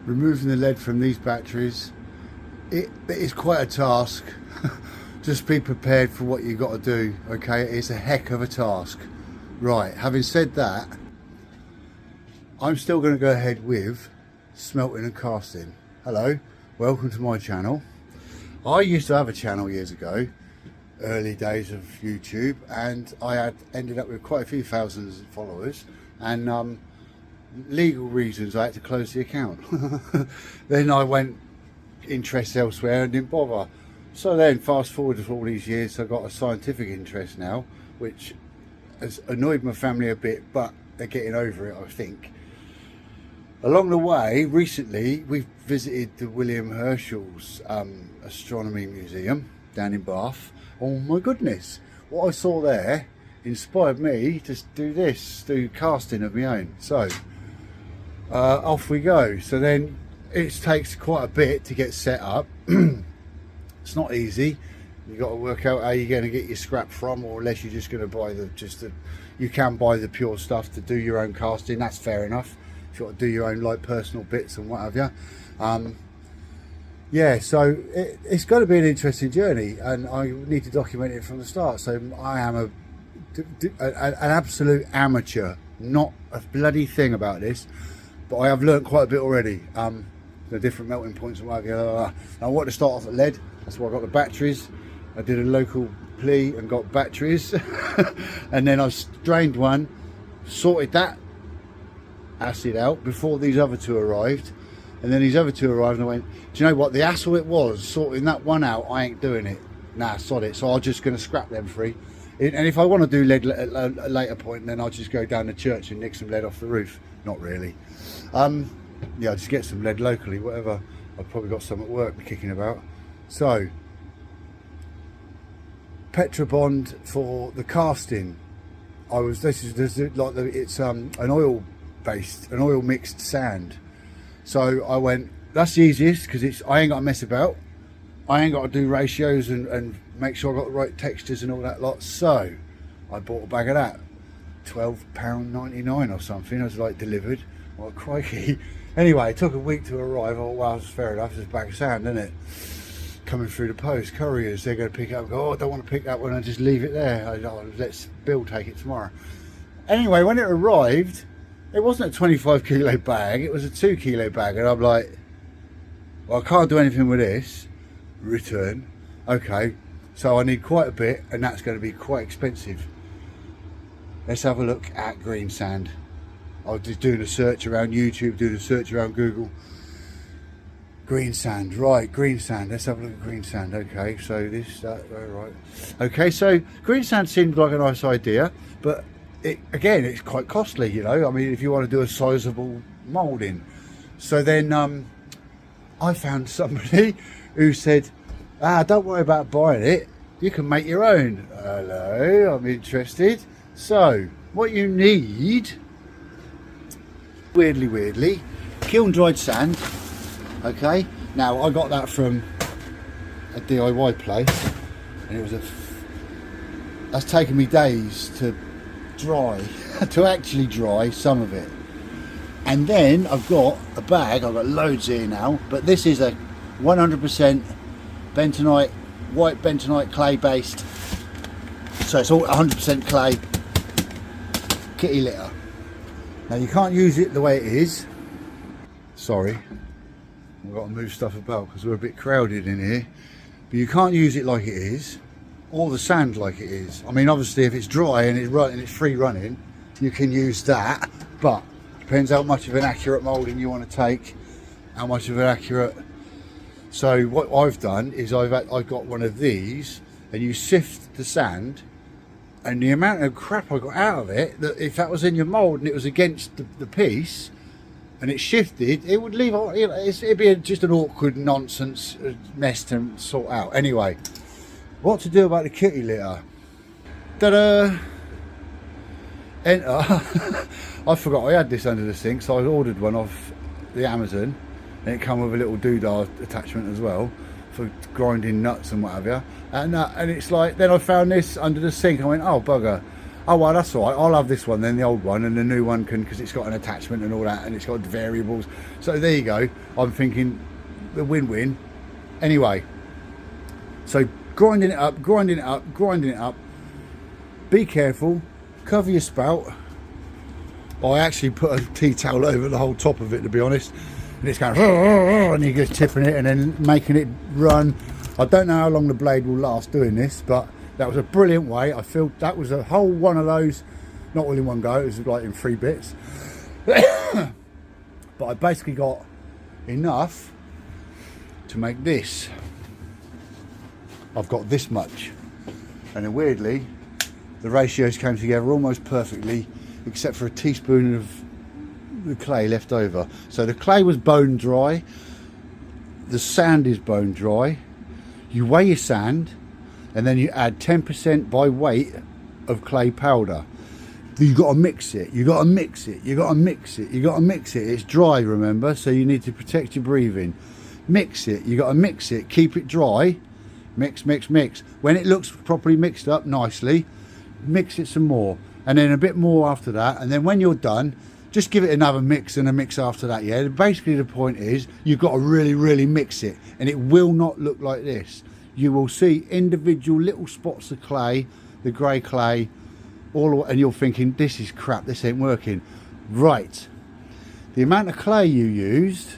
removing the lead from these batteries, it is quite a task. Just be prepared for what you've got to do, okay? It's a heck of a task. Right, having said that, I'm still going to go ahead with smelting and casting. Hello, welcome to my channel. I used to have a channel years ago, early days of YouTube, and I had ended up with quite a few thousands of followers, and legal reasons I had to close the account. Then I went interest elsewhere and didn't bother. So then fast forward for all these years, I've got a scientific interest now, which has annoyed my family a bit, but they're getting over it, I think. Along the way, recently we've visited the William Herschel's astronomy museum down in Bath. Oh my goodness, what I saw there inspired me to do casting of my own. So off we go. So then it takes quite a bit to get set up. It's not easy. You've got to work out how you're going to get your scrap from, or unless you're just going to buy you can buy the pure stuff to do your own casting. That's fair enough. If you've got to do your own like personal bits and what have you. Yeah, so it's got to be an interesting journey, and I need to document it from the start. So I am an absolute amateur, not a bloody thing about this, but I have learnt quite a bit already. The different melting points and what have you. I want to start off at lead. That's why I got the batteries. I did a local plea and got batteries. And then I drained one, sorted that acid out before these other two arrived. And then these other two arrived and I went, do you know what, the hassle it was sorting that one out, I ain't doing it. Nah, sod it. So I'm just going to scrap them free. And if I want to do lead at a later point, then I'll just go down to church and nick some lead off the roof. Not really. Yeah, I'll just get some lead locally, whatever. I've probably got some at work kicking about. So, Petrobond for the casting. It's an oil mixed sand. So I went, that's the easiest, because I ain't got to mess about. I ain't got to do ratios and make sure I got the right textures and all that lot. So I bought a bag of that, £12.99 or something. I was like, delivered. Well, crikey. Anyway, it took a week to arrive. Oh, well, that's fair enough. It's a bag of sand, isn't it? Coming through the post, couriers, they're going to pick it up and go, oh, I don't want to pick that one and just leave it there. Let's Bill take it tomorrow. Anyway, when it arrived, it wasn't a 25 kilo bag, it was a 2 kilo bag. And I'm like, well, I can't do anything with this. Return. Okay, so I need quite a bit, and that's going to be quite expensive. Let's have a look at green sand. I was just doing a search around YouTube, doing a search around Google. Green sand, right, green sand. Let's have a look at green sand. Okay, so right. Okay, so green sand seemed like a nice idea, but again, it's quite costly, you know. I mean, if you want to do a sizable moulding. So then I found somebody who said, don't worry about buying it. You can make your own. Hello, I'm interested. So, what you need, weirdly, kiln dried sand. Okay, now I got that from a DIY place, and it was that's taken me days to dry, to actually dry some of it. And then I've got a bag, I've got loads here now, but this is a 100% bentonite, white bentonite clay based, so it's all 100% clay kitty litter. Now you can't use it the way it is, sorry, I've got to move stuff about because we're a bit crowded in here, but you can't use it like it is, or the sand like it is. I mean, obviously if it's dry and it's free running, you can use that, but depends how much of an accurate moulding you want to take, how much of an accurate. So what I've done is I've got one of these, and you sift the sand, and the amount of crap I got out of it, that if that was in your mould and it was against the piece and it shifted, it would leave, you know, it'd be just an awkward nonsense mess to sort out. Anyway, what to do about the kitty litter? Ta-da! Enter. I forgot I had this under the sink, so I ordered one off the Amazon, and it come with a little doodah attachment as well for grinding nuts and what have you. And it's like, then I found this under the sink. I went, oh bugger. Oh well, that's all right, I'll have this one then, the old one, and the new one can, because it's got an attachment and all that, and it's got variables. So there you go. I'm thinking the win-win. Anyway, so grinding it up, grinding it up, grinding it up. Be careful, cover your spout. I actually put a tea towel over the whole top of it, to be honest, and it's going and you're just tipping it and then making it run. I don't know how long the blade will last doing this, but that was a brilliant way. I feel that was a whole one of those, not all in one go, it was like in 3 bits. But I basically got enough to make this. I've got this much, and then weirdly the ratios came together almost perfectly, except for a teaspoon of the clay left over. So the clay was bone dry, the sand is bone dry. You weigh your sand, and then you add 10% by weight of clay powder. You got to mix it, you got to mix it, you got to mix it, you got to mix it. It's dry, remember, so you need to protect your breathing. Mix it, you got to mix it, keep it dry. Mix, mix, mix. When it looks properly mixed up nicely, mix it some more, and then a bit more after that, and then when you're done, just give it another mix and a mix after that. Yeah, basically the point is you've got to really mix it, and it will not look like this. You will see individual little spots of clay, the grey clay, all, and you're thinking, this is crap, this ain't working. Right, the amount of clay you used,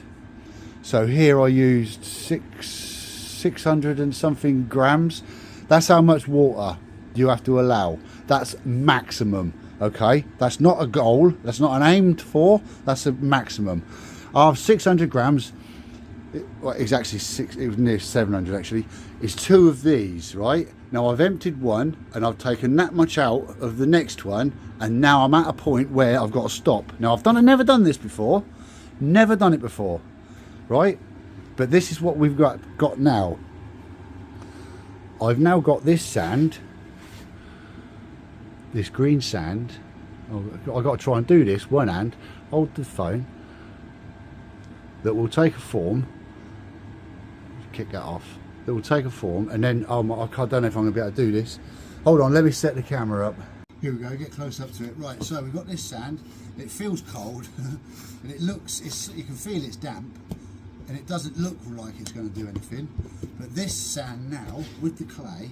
so here I used 600 and something grams. That's how much water you have to allow. That's maximum, okay? That's not a goal, that's not an aimed for, that's a maximum. Of 600 grams, well, exactly it was near 700 actually, is 2 of these, right? Now I've emptied one and I've taken that much out of the next one, and now I'm at a point where I've got to stop. Now I've never done this before, never done it before, right? But this is what we've got now. I've now got this sand, this green sand. I've got to try and do this one hand, hold the phone, that will take a form, kick that off, that will take a form, and then I don't know if I'm going to be able to do this. Hold on, let me set the camera up. Here we go, get close up to it. Right, so we've got this sand, it feels cold and it looks, you can feel it's damp, and it doesn't look like it's going to do anything. But this sand now with the clay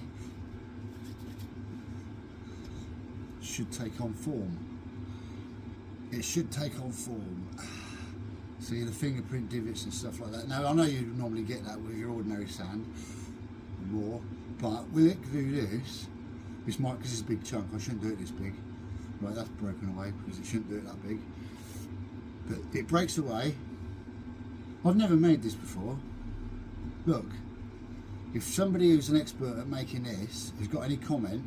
should take on form. It should take on form. See the fingerprint divots and stuff like that. Now I know you normally get that with your ordinary sand, raw, but will it do this? This might, because it's a big chunk, I shouldn't do it this big. Right, that's broken away because it shouldn't do it that big. But it breaks away. I've never made this before. Look, if somebody who's an expert at making this has got any comment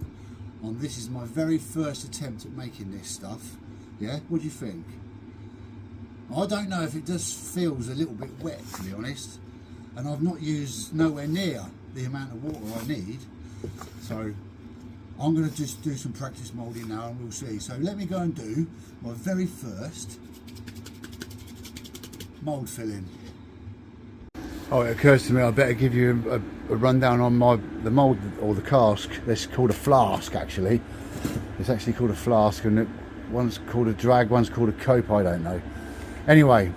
on this, is my very first attempt at making this stuff, yeah, what do you think? I don't know if it just feels a little bit wet, to be honest, and I've not used nowhere near the amount of water I need, so I'm going to just do some practice moulding now and we'll see. So let me go and do my very first mould filling. Oh, it occurs to me I better give you a rundown on the mould, or the cask. It's called a flask actually. It's actually called a flask, and one's called a drag, one's called a cope, I don't know. Anyway,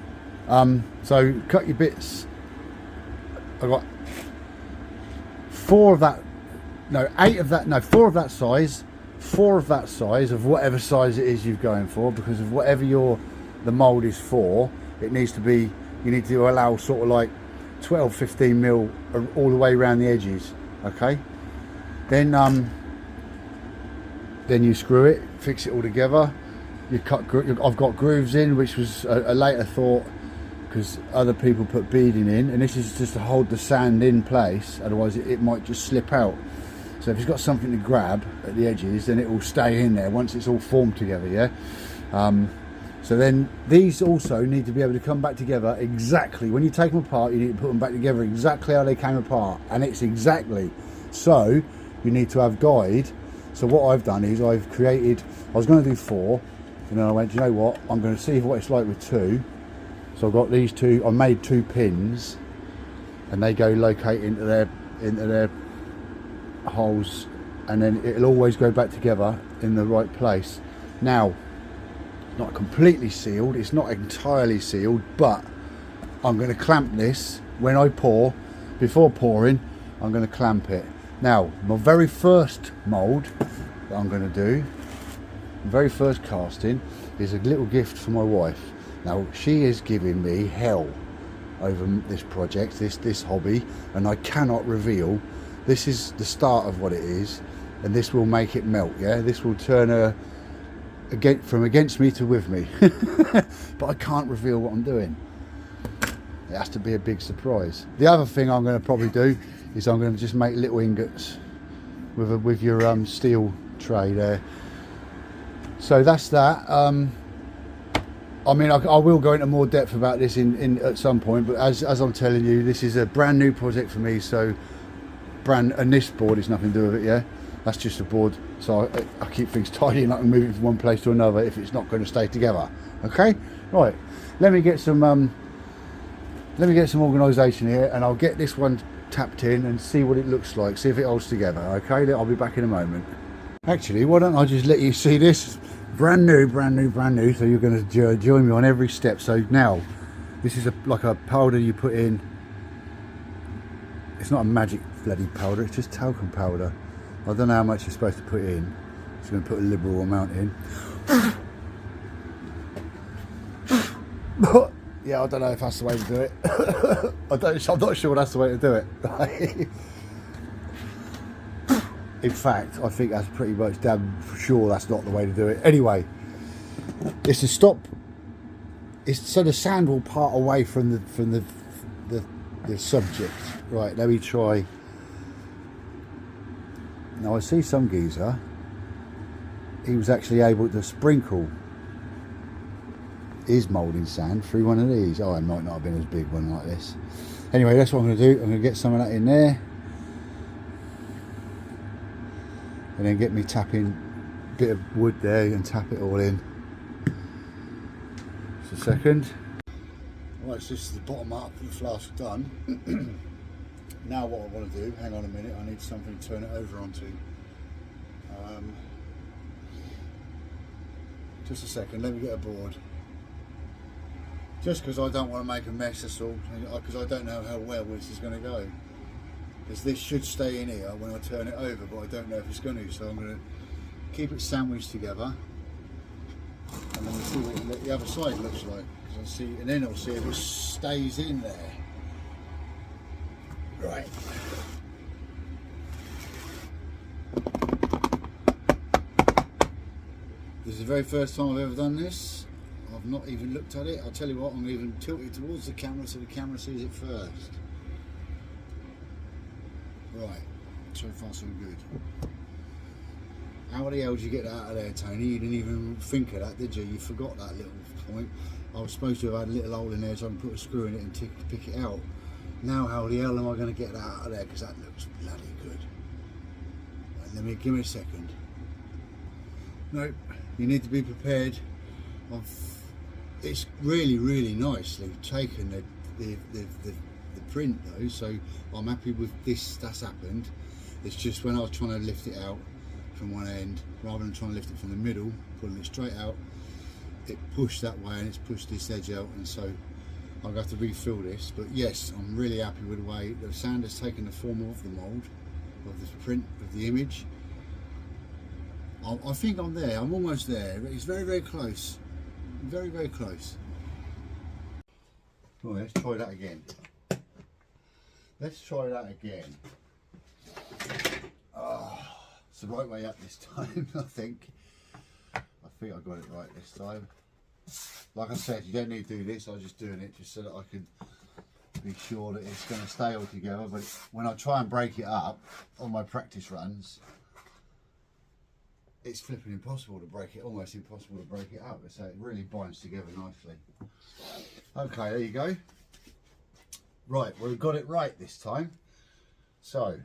so cut your bits. I've got 4 of that, no 8 of that, no 4 of that size, 4 of that size, of whatever size it is you're going for, because of whatever the mould is for, it needs to be, you need to allow sort of like 12-15 mil all the way around the edges, okay? Then you screw it, fix it all together. You cut. I've got grooves in, which was a later thought, because other people put beading in, and this is just to hold the sand in place. Otherwise, it might just slip out. So if it's got something to grab at the edges, then it will stay in there once it's all formed together. Yeah. So then these also need to be able to come back together exactly. When you take them apart, you need to put them back together exactly how they came apart, and it's exactly. So you need to have guide. So what I've done is I've created, I was going to do 4, and then I went, you know what, I'm going to see what it's like with 2. So I've got these 2, I made 2 pins, and they go locate into their holes and then it'll always go back together in the right place. Now, not completely sealed, it's not entirely sealed, but I'm going to clamp this when I pour. Before pouring, I'm going to clamp it. Now, my very first mould that I'm going to do, the very first casting, is a little gift for my wife. Now, she is giving me hell over this project, this hobby, and I cannot reveal. This is the start of what it is, and this will make it melt. Yeah, this will turn her from against me to with me. But I can't reveal what I'm doing. It has to be a big surprise. The other thing I'm going to probably do is I'm going to just make little ingots with your steel tray there. So that's that. I mean, I will go into more depth about this in at some point, but as I'm telling you, this is a brand new project for me. So and this board is nothing to do with it. Yeah, that's just a board. So I keep things tidy and I can move it from one place to another if it's not going to stay together. Okay, right. Let me get some organisation here, and I'll get this one tapped in and see what it looks like. See if it holds together. Okay, I'll be back in a moment. Actually, why don't I just let you see this? Brand new, so you're going to join me on every step. So now, this is like a powder you put in. It's not a magic bloody powder, it's just talcum powder. I don't know how much you're supposed to put in. Just going to put a liberal amount in. Yeah, I don't know if that's the way to do it. I'm not sure that's the way to do it. In fact, I think that's pretty much damn sure that's not the way to do it. Anyway, it's to stop. It's so the sand will part away from the subject. Right, let me try. Now I see some geezer. He was actually able to sprinkle his moulding sand through one of these. Oh, it might not have been as big one like this. Anyway, that's what I'm going to do. I'm going to get some of that in there. And then get me tapping a bit of wood there and tap it all in. Just a second. Right, so this is the bottom up of the flask done. Now what I want to do, hang on a minute, I need something to turn it over onto. Just a second, let me get a board. Just because I don't want to make a mess, that's all, because I don't know how well this is going to go. Because this should stay in here when I turn it over, but I don't know if it's going to, so I'm going to keep it sandwiched together, and then we'll see what the other side looks like. I'll see, and then I'll see if it stays in there. Right. This is the very first time I've ever done this. I've not even looked at it. I'll tell you what, I'm going to even tilt it towards the camera so the camera sees it first. Right, so far so good. How the hell did you get that out of there, Tony? You didn't even think of that, did you? You forgot that little point. I was supposed to have had a little hole in there so I can put a screw in it and pick it out. Now how the hell am I going to get that out of there? Because that looks bloody good. Right, give me a second. No, you need to be prepared. It's really nicely taken, the print though, so I'm happy with this. That's happened. It's just when I was trying to lift it out from one end rather than trying to lift it from the middle, pulling it straight out, it pushed that way and it's pushed this edge out, and so I'll have to refill this. But yes, I'm really happy with the way the sand has taken the form of the mould, of the print of the image. I think I'm there. I'm almost there. It's very close. Very close. Well, let's try that again. Let's try that again. Oh, it's the right way up this time, I think. I got it right this time. Like I said, you don't need to do this. I was just doing it just so that I could be sure that it's going to stay all together. But when I try and break it up on my practice runs, it's flipping impossible to break it, almost impossible to break it up. So it really binds together nicely. Okay, there you go. Right, we've got it right this time. So,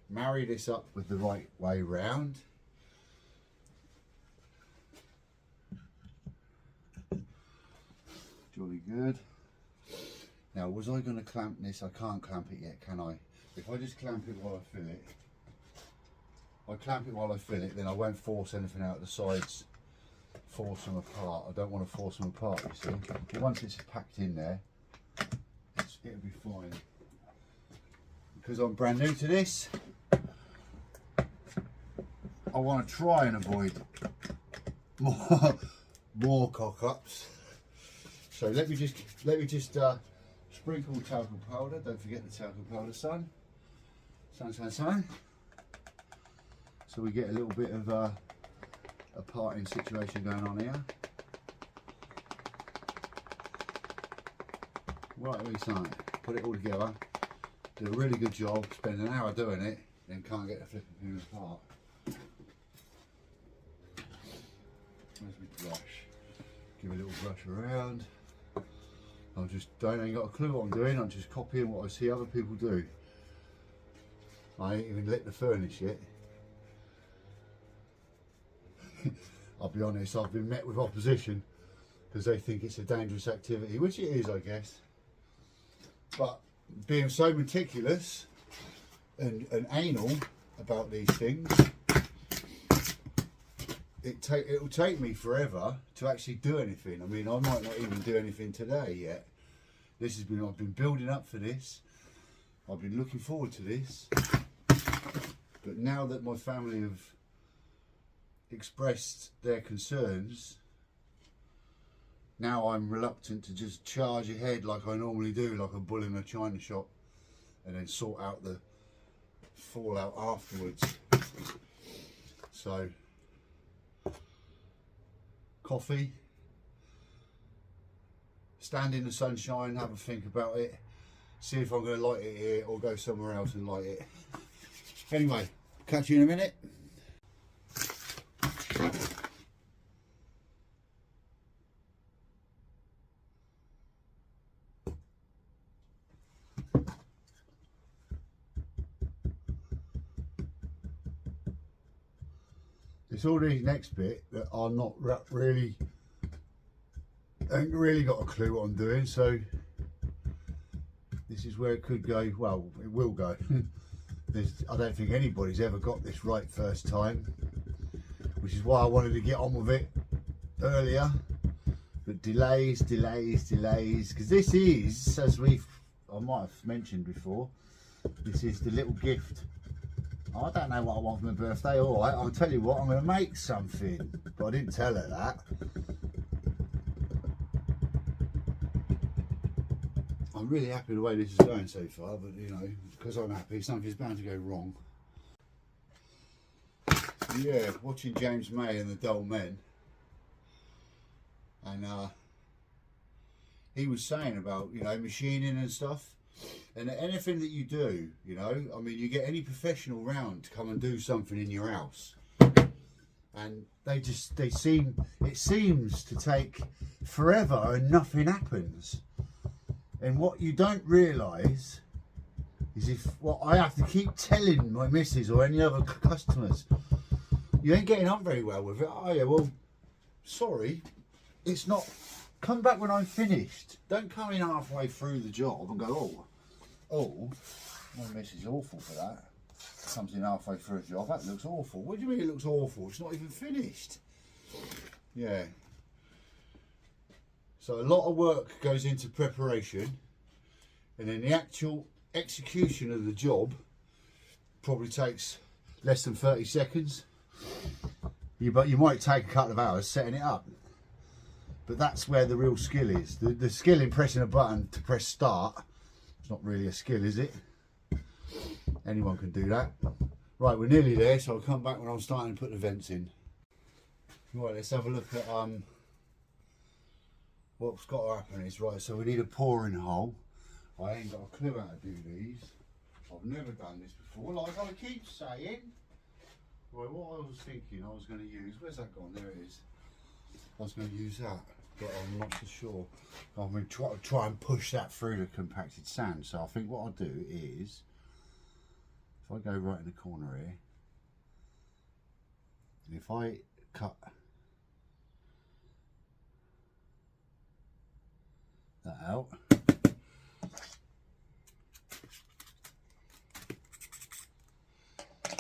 marry this up with the right way round. Jolly good. Now, was I going to clamp this? I can't clamp it yet, can I? If I just clamp it while I fill it, I clamp it while I fill it, then I won't force anything out the sides, force them apart. I don't want to force them apart, you see. But once it's packed in there, it'll be fine. Because I'm brand new to this, I want to try and avoid more cock-ups. So let me just sprinkle talcum powder. Don't forget the talcum powder, son. Son. So we get a little bit of a parting situation going on here. Right, we son. Put it all together. Do a really good job. Spend an hour doing it, then can't get the flipping thing apart. Where's my brush? Give a little brush around. I ain't got a clue what I'm doing. I'm just copying what I see other people do. I ain't even lit the furnace yet. I'll be honest, I've been met with opposition because they think it's a dangerous activity, which it is, I guess. But being so meticulous and anal about these things, it'll take me forever to actually do anything. I mean, I might not even do anything today yet. I've been building up for this. I've been looking forward to this. But now that my family have expressed their concerns, now I'm reluctant to just charge ahead like I normally do, like a bull in a china shop, and then sort out the fallout afterwards. So, coffee, stand in the sunshine, have a think about it, see if I'm going to light it here or go somewhere else and light it. Anyway, catch you in a minute. It's all these next bit that are not really, I ain't really got a clue what I'm doing, so this is where it could go. Well, it will go. I don't think anybody's ever got this right first time, which is why I wanted to get on with it earlier, but delays, because this is, as I might have mentioned before, this is the little gift. I don't know what I want for my birthday. All right, I'll tell you what, I'm going to make something, but I didn't tell her that. I'm really happy with the way this is going so far, but you know, because I'm happy, something's bound to go wrong. Yeah, watching James May and the Dull Men, and he was saying about, you know, machining and stuff, and anything that you do, you know, I mean, you get any professional round to come and do something in your house, and it seems to take forever and nothing happens. And what you don't realise is what I have to keep telling my missus or any other customers, you ain't getting on very well with it, are you? Well, sorry, it's not. Come back when I'm finished. Don't come in halfway through the job and go, oh, my missus is awful for that. Comes in halfway through a job, that looks awful. What do you mean it looks awful? It's not even finished. Yeah. So a lot of work goes into preparation, and then the actual execution of the job probably takes less than 30 seconds. But you might take a couple of hours setting it up. But that's where the real skill is. The skill in pressing a button to press start, it's not really a skill, is it? Anyone can do that. Right, we're nearly there, so I'll come back when I'm starting to put the vents in. Right, let's have a look at what's got to happen is, right, so we need a pouring hole. I ain't got a clue how to do these. I've never done this before, like I keep saying. Right, what I was thinking I was going to use, where's that gone? There it is. I was going to use that, but I'm not so sure. I'm going to try and push that through the compacted sand. So I think what I'll do is, if I go right in the corner here, and if I cut that out,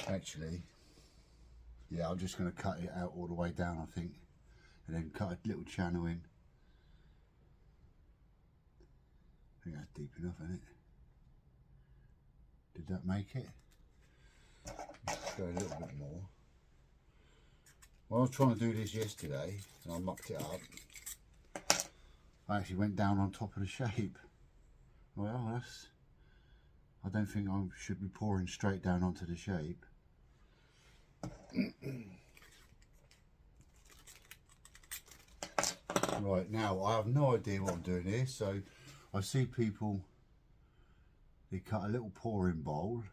actually Yeah, I'm just going to cut it out all the way down, I think, and then cut a little channel in. I think that's deep enough, isn't it? Did that make it? Let's go a little bit more. Well, I was trying to do this yesterday and I mucked it up. I actually went down on top of the shape. Well, that's... I don't think I should be pouring straight down onto the shape. Right, now I have no idea what I'm doing here, so I see people, they cut a little pouring bowl.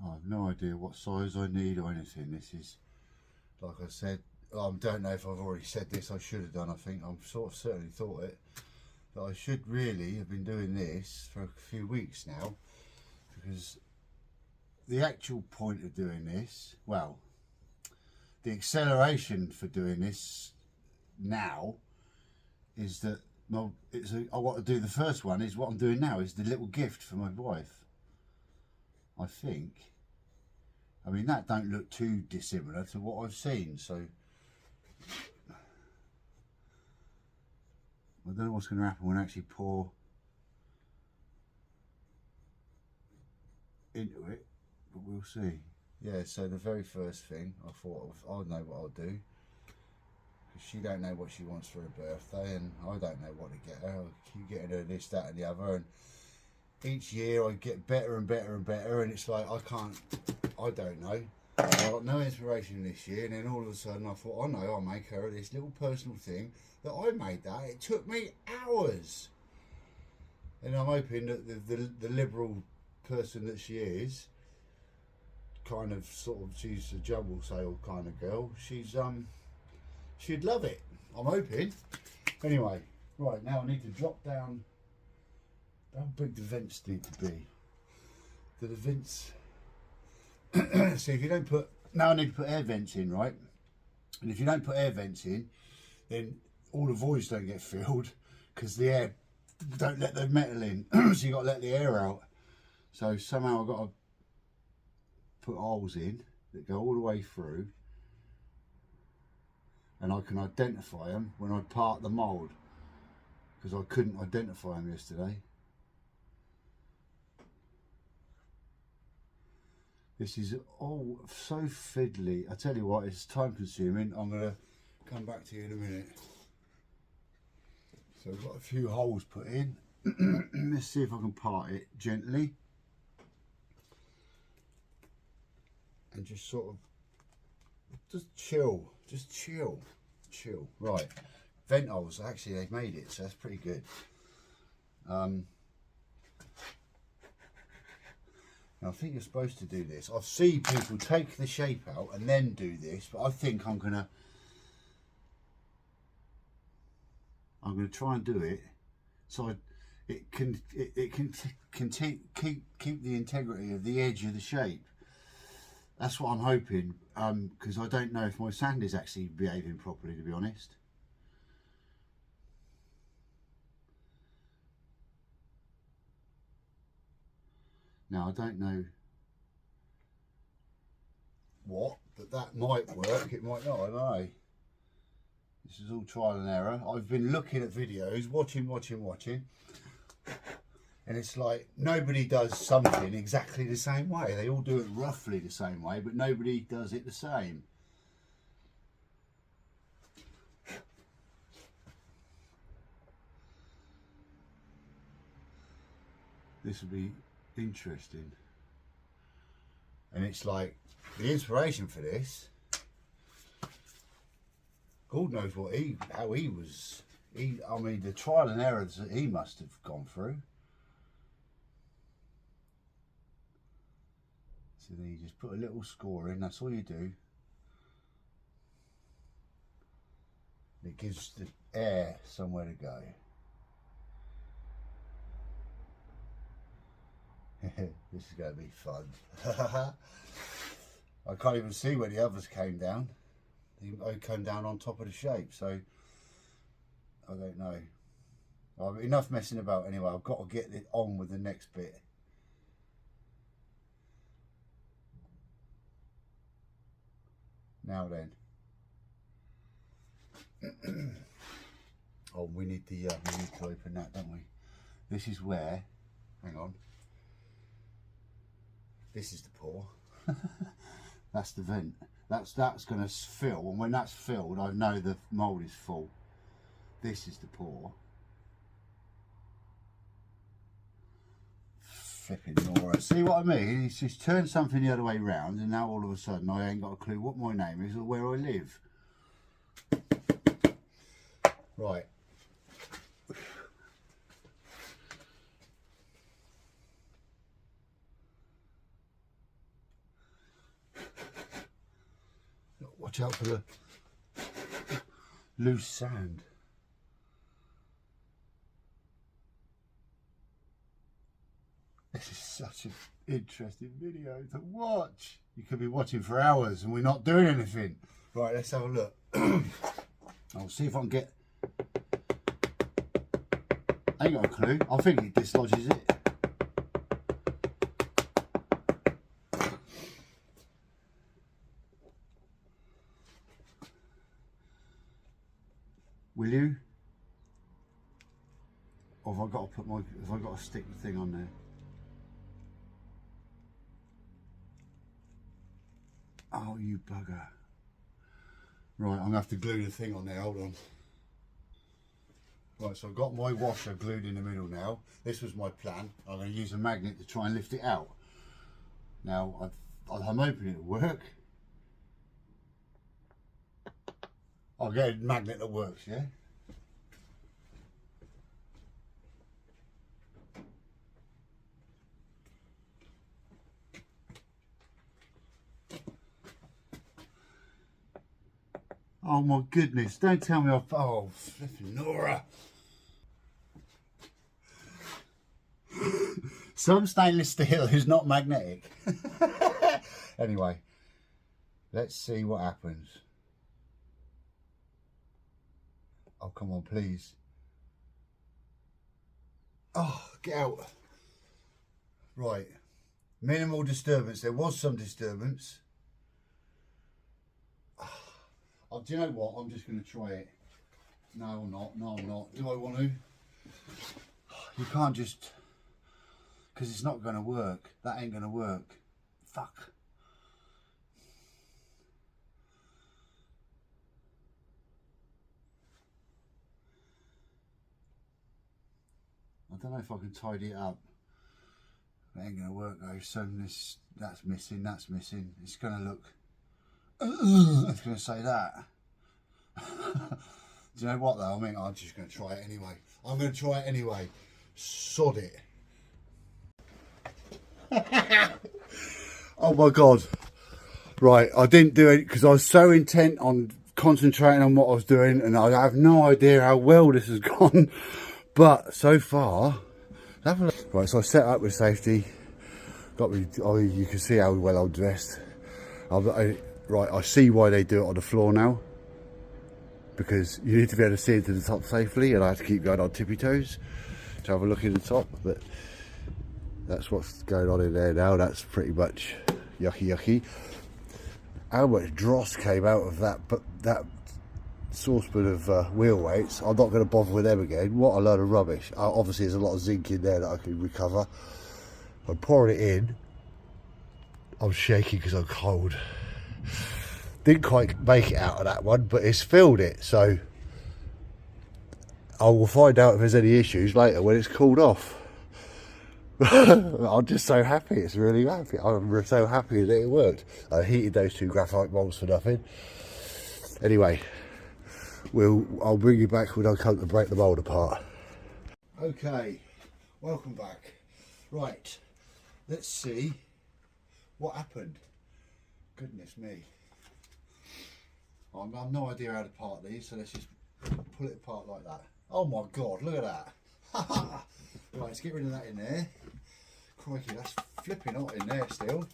I have no idea what size I need or anything. This is, like I said, I don't know if I've already said this. I should have done. I think I've sort of certainly thought it, that I should really have been doing this for a few weeks now, because the actual point of doing this, well, the acceleration for doing this now is that, well, I want to do the first one is what I'm doing now is the little gift for my wife. I think. I mean, that don't look too dissimilar to what I've seen, so I don't know what's going to happen when I actually pour into it, but we'll see. Yeah, so the very first thing I thought of, I know what I'll do, because she don't know what she wants for her birthday, and I don't know what to get her. I keep getting her this, that and the other, and each year I get better and better and better, and it's like I don't know. I got no inspiration this year, and then all of a sudden I thought, oh no, I'll make her this little personal thing that I made that. It took me hours. And I'm hoping that the liberal person that she is, kind of sort of, she's a jumble sale kind of girl, she'd love it. I'm hoping. Anyway, right, now I need to drop down. How big the vents need to be? The vents. See, if you don't put, now I need to put air vents in, right? And if you don't put air vents in, then all the voids don't get filled because the air don't let the metal in. So you got to let the air out. So somehow I've got to put holes in that go all the way through, and I can identify them when I part the mould, because I couldn't identify them yesterday. This is all so fiddly. I tell you what, it's time consuming. I'm going to come back to you in a minute. So I've got a few holes put in. Let's see if I can part it gently. And just sort of, just chill. Right, vent holes, actually they've made it, so that's pretty good. Now I think you're supposed to do this. I see people take the shape out and then do this, but I think I'm gonna try and do it so it can keep the integrity of the edge of the shape. That's what I'm hoping, because I don't know if my sand is actually behaving properly, to be honest. Now I don't know what, but that might work, it might not, I don't know. This is all trial and error. I've been looking at videos, watching, and it's like nobody does something exactly the same way. They all do it roughly the same way, but nobody does it the same. This will be interesting. And it's like the inspiration for this, God knows what I mean, the trial and error that he must have gone through. So then you just put a little score in, that's all you do. It gives the air somewhere to go. This is going to be fun. I can't even see where the others came down. They came down on top of the shape, so I don't know. Enough messing about anyway. I've got to get it on with the next bit. Now then. Oh, we need to open that, don't we? This is where, hang on. This is the pore. That's the vent. That's going to fill, and when that's filled, I know the mould is full. This is the pore. Flipping Nora. See what I mean? He's just turned something the other way round, and now all of a sudden I ain't got a clue what my name is or where I live. Right. Watch out for the loose sand. This is such an interesting video to watch. You could be watching for hours and we're not doing anything. Right, let's have a look. I'll see if I can get... I ain't got a clue. I think it dislodges it. Will you? Or have I got to put my... Have I got to stick the thing on there? Oh, you bugger. Right, I'm going to have to glue the thing on there. Hold on. Right, so I've got my washer glued in the middle now. This was my plan. I'm going to use a magnet to try and lift it out. Now, I'm hoping it'll work. I'll get a magnet that works, yeah? Oh my goodness, don't tell me I've... Oh, flipping Nora. Some stainless steel is not magnetic. Anyway, let's see what happens. Oh, come on, please. Oh, get out. Right. Minimal disturbance. There was some disturbance. Oh, do you know what? I'm just going to try it. No, I'm not. No, I'm not. Do I want to? You can't just... Because it's not going to work. That ain't going to work. Fuck. I don't know if I can tidy it up. It ain't going to work though. So that's missing, that's missing. It's going to look... I was going to say that. Do you know what though? I mean, I'm just going to try it anyway. I'm going to try it anyway. Sod it. Oh my God. Right, I didn't do it because I was so intent on concentrating on what I was doing, and I have no idea how well this has gone. But so far, right, so I set up with safety. Got me. Oh, you can see how well I'm dressed. Right, I see why they do it on the floor now, because you need to be able to see into the top safely, and I have to keep going on tippy toes to have a look in the top. But that's what's going on in there now. That's pretty much yucky. How much dross came out of that? But that saucepan of wheel weights, I'm not going to bother with them again. What a load of rubbish. Obviously, there's a lot of zinc in there that I can recover. I'm pouring it in. I'm shaking because I'm cold. Didn't quite make it out of that one, but it's filled it, so I will find out if there's any issues later when it's cooled off. I'm just so happy. It's really happy. I'm so happy that it worked. I heated those two graphite molds for nothing. Anyway, I'll bring you back when I come to break the mould apart. Okay, welcome back. Right, let's see what happened. Goodness me. I've no idea how to part these, so let's just pull it apart like that. Oh my God, look at that. Right, let's get rid of that in there. crikey, that's flipping hot in there still.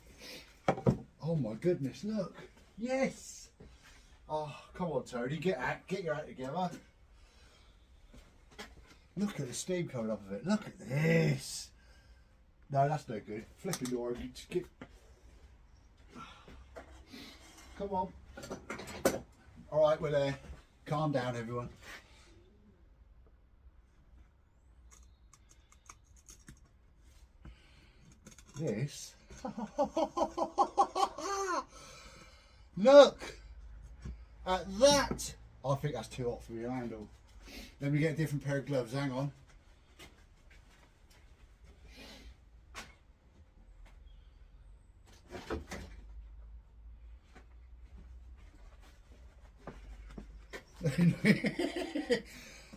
Oh my goodness, look. Yes. Oh, come on, Tony, get your act together. Look at the steam coming up of it. Look at this. No, that's no good. Flipping door. Just get... Come on. All right, we're there. Calm down, everyone. This. Look at that. I think that's too hot for your handle. Let me get a different pair of gloves. Hang on.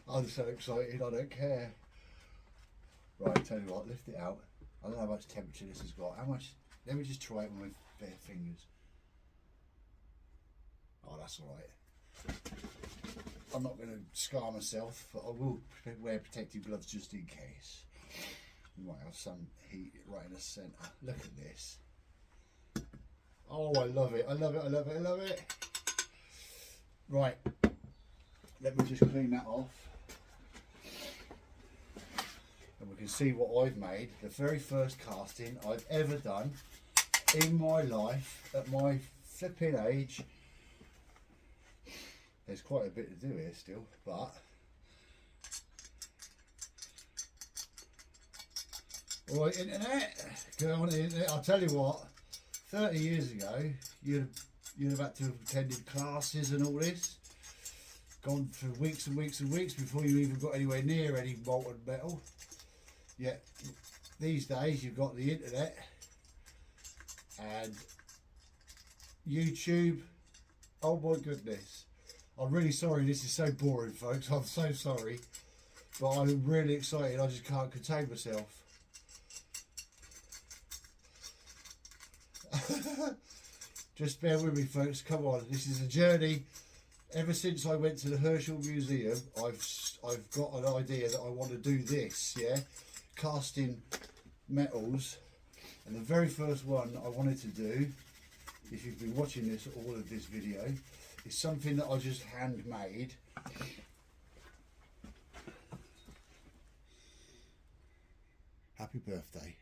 I'm so excited, I don't care. Right, tell you what, lift it out. I don't know how much temperature this has got. How much? Let me just try it with my bare fingers. Oh, that's all right. I'm not going to scar myself, but I will wear protective gloves just in case. You might have some heat right in the centre. Look at this. Oh, I love it. I love it. I love it. I love it. Right. Let me just clean that off. And we can see what I've made. The very first casting I've ever done in my life at my flipping age. There's quite a bit to do here still, but all right, internet, go on the internet. I'll tell you what, 30 years ago, you'd have had to have attended classes and all this, gone for weeks and weeks and weeks before you even got anywhere near any molten metal. Yet these days you've got the internet and YouTube. Oh my goodness. I'm really sorry this is so boring, folks. I'm so sorry. But I'm really excited. I just can't contain myself. Just bear with me, folks. Come on. This is a journey. Ever since I went to the Herschel Museum, I've got an idea that I want to do this, yeah? Casting metals. And the very first one I wanted to do, if you've been watching this, all of this video, is something that I just handmade. Happy birthday.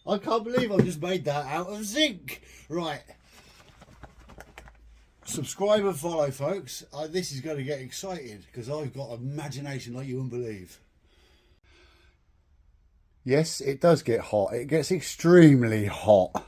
I can't believe I just made that out of zinc. Right. Subscribe and follow, folks. This is going to get excited because I've got imagination like you wouldn't believe. Yes, it does get hot. It gets extremely hot.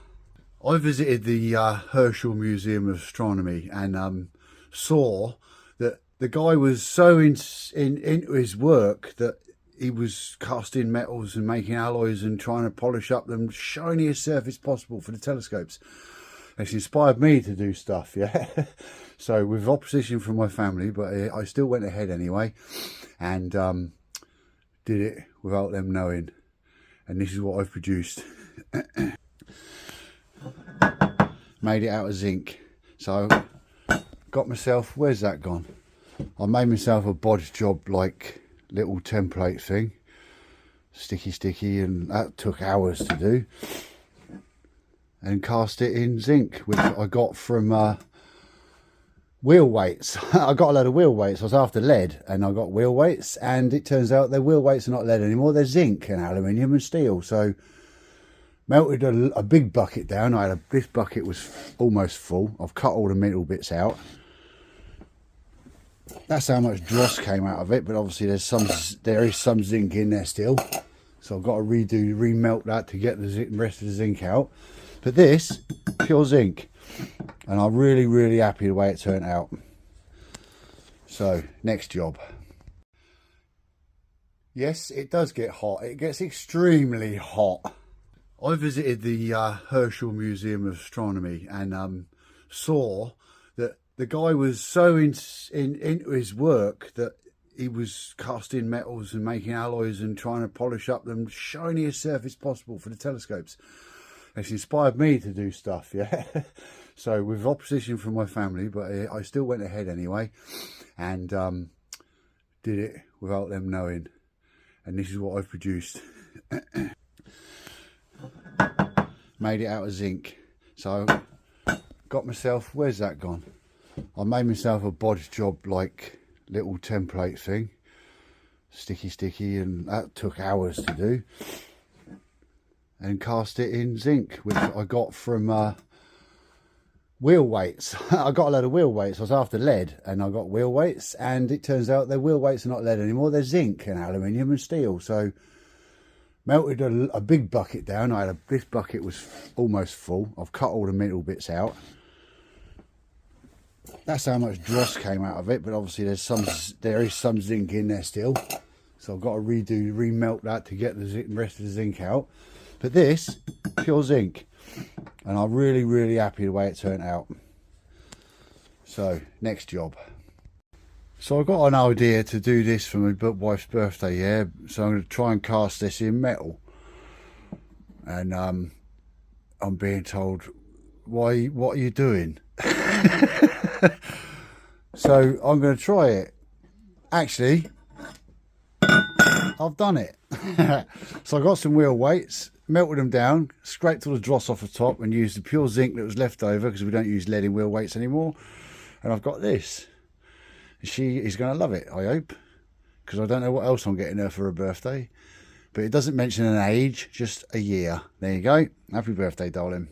I visited the Herschel Museum of Astronomy and saw that the guy was so into his work that he was casting metals and making alloys and trying to polish up them shiniest surface possible for the telescopes. It's inspired me to do stuff, yeah. So with opposition from my family, but I still went ahead anyway and did it without them knowing. And this is what I've produced. Made it out of zinc. So got myself, where's that gone? I made myself a bodge job like little template thing. Sticky, and that took hours to do. And cast it in zinc, which I got from wheel weights. I got a load of wheel weights. I was after lead and I got wheel weights, and it turns out their wheel weights are not lead anymore. They're zinc and aluminium and steel. So melted a big bucket down. This bucket was almost full. I've cut all the metal bits out. That's how much dross came out of it, but obviously there is some zinc in there still. So I've got to remelt that to get the rest of the zinc out. But this, pure zinc. And I'm really happy the way it turned out. So, next job. Yes, it does get hot. It gets extremely hot. I visited the Herschel Museum of Astronomy and saw that the guy was so into his work that he was casting metals and making alloys and trying to polish up them shiniest surface possible for the telescopes. It's inspired me to do stuff, yeah. So with opposition from my family, but I still went ahead anyway and did it without them knowing, and this is what I've produced. Made it out of zinc. So got myself, where's that gone? I made myself a bodge job like little template thing, sticky, and that took hours to do, and cast it in zinc, which I got from wheel weights. I got a load of wheel weights. I was after lead and I got wheel weights, and it turns out their wheel weights are not lead anymore, they're zinc and aluminium and steel. So melted a big bucket down. This bucket was almost full. I've cut all the middle bits out. That's how much dross came out of it, but obviously there is some zinc in there still, so I've got to remelt that to get the rest of the zinc out. But this, pure zinc, and I'm really happy the way it turned out. So next job. So I've got an idea to do this for my wife's birthday, yeah. So I'm going to try and cast this in metal, and I'm being told, what are you doing? So I'm going to try it. Actually, I've done it. So I got some wheel weights, melted them down, scraped all the dross off the top, and used the pure zinc that was left over, because we don't use lead in wheel weights anymore. And I've got this. She is going to love it, I hope, because I don't know what else I'm getting her for her birthday. But it doesn't mention an age, just a year. There you go. Happy birthday, darling.